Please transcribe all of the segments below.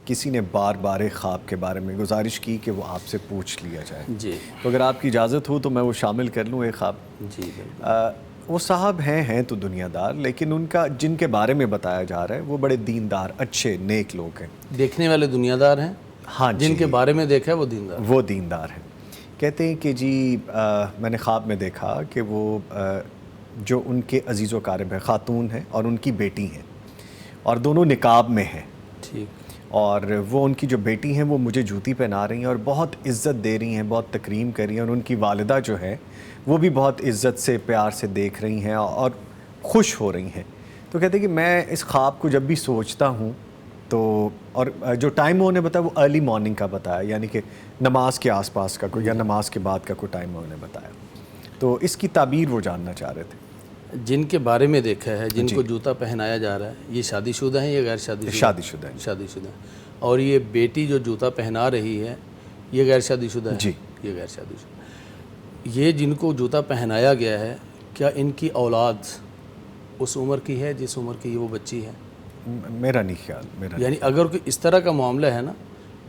کسی نے بار بار ایک خواب کے بارے میں گزارش کی کہ وہ آپ سے پوچھ لیا جائے. جی تو اگر آپ کی اجازت ہو تو میں وہ شامل کر لوں ایک خواب. جی بالکل. وہ صاحب ہیں تو دنیا دار، لیکن ان کا جن کے بارے میں بتایا جا رہا ہے وہ بڑے دیندار، اچھے، نیک لوگ ہیں. دیکھنے والے دنیا دار ہیں. ہاں جی، جن کے بارے میں دیکھا ہے وہ دیندار. وہ دیندار ہیں. کہتے ہیں کہ جی میں نے خواب میں دیکھا کہ وہ جو ان کے عزیز و اقارب ہیں، خاتون ہیں اور ان کی بیٹی ہیں، اور دونوں نقاب میں ہیں. ٹھیک. اور وہ ان کی جو بیٹی ہیں وہ مجھے جوتی پہنا رہی ہیں اور بہت عزت دے رہی ہیں، بہت تکریم کر رہی ہیں، اور ان کی والدہ جو ہے وہ بھی بہت عزت سے، پیار سے دیکھ رہی ہیں اور خوش ہو رہی ہیں. تو کہتے ہیں کہ میں اس خواب کو جب بھی سوچتا ہوں تو، اور جو ٹائم انہوں نے بتایا وہ ارلی مارننگ کا بتایا، یعنی کہ نماز کے آس پاس کا کوئی یا نماز کے بعد کا کوئی ٹائم انہوں نے بتایا. تو اس کی تعبیر وہ جاننا چاہ رہے تھے. جن کے بارے میں دیکھا ہے، جن کو جوتا پہنایا جا رہا ہے، یہ شادی شدہ ہیں یا غیر شادی شدہ؟ شادی شدہ ہیں. شادی شدہ. اور یہ بیٹی جو جوتا پہنا رہی ہے یہ غیر شادی شدہ ہے؟ جی یہ غیر شادی شدہ. یہ جن کو جوتا پہنایا گیا ہے، کیا ان کی اولاد اس عمر کی ہے جس عمر کی وہ بچی ہے؟ میرا نہیں خیال. یعنی اگر کوئی اس طرح کا معاملہ ہے نا،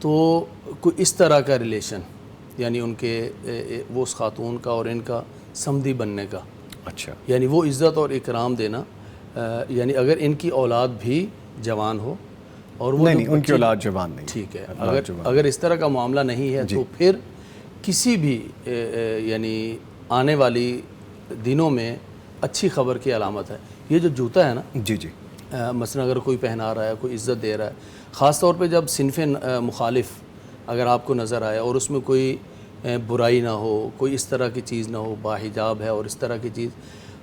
تو کوئی اس طرح کا ریلیشن، یعنی ان کے وہ اس خاتون کا اور ان کا سمدھی بننے کا، اچھا، یعنی وہ عزت اور اکرام دینا، یعنی اگر ان کی اولاد بھی جوان ہو اور وہ نہیں ان کی اولاد جوان نہیں. ٹھیک ہے. اگر اس طرح کا معاملہ نہیں ہے تو پھر کسی بھی یعنی آنے والی دنوں میں اچھی خبر کی علامت ہے. یہ جو جوتا ہے نا، جی جی، مثلا اگر کوئی پہنا رہا ہے، کوئی عزت دے رہا ہے، خاص طور پہ جب صنف مخالف اگر آپ کو نظر آئے اور اس میں کوئی برائی نہ ہو، کوئی اس طرح کی چیز نہ ہو، باحجاب ہے اور اس طرح کی چیز،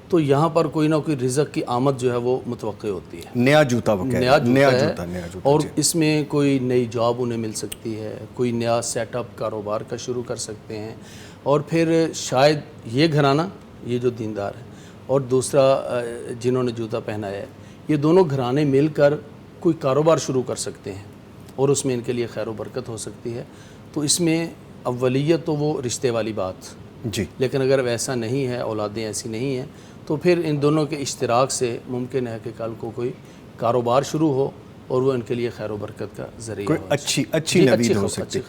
تو یہاں پر کوئی نہ کوئی رزق کی آمد جو ہے وہ متوقع ہوتی ہے. نیا جوتا وہ نیا جوتا ہے اور اس میں کوئی نئی جاب انہیں مل سکتی ہے، کوئی نیا سیٹ اپ کاروبار کا شروع کر سکتے ہیں. اور پھر شاید یہ گھرانہ، یہ جو دیندار ہے، اور دوسرا جنہوں نے جوتا پہنایا ہے، یہ دونوں گھرانے مل کر کوئی کاروبار شروع کر سکتے ہیں اور اس میں ان کے لیے خیر و برکت ہو سکتی ہے. تو اس میں اولیت تو وہ رشتے والی بات جی. لیکن اگر ویسا نہیں ہے، اولادیں ایسی نہیں ہیں، تو پھر ان دونوں کے اشتراک سے ممکن ہے کہ کل کو کوئی کاروبار شروع ہو اور وہ ان کے لیے خیر و برکت کا ذریعہ کوئی ہو. اچھی نوید ہو سکتی.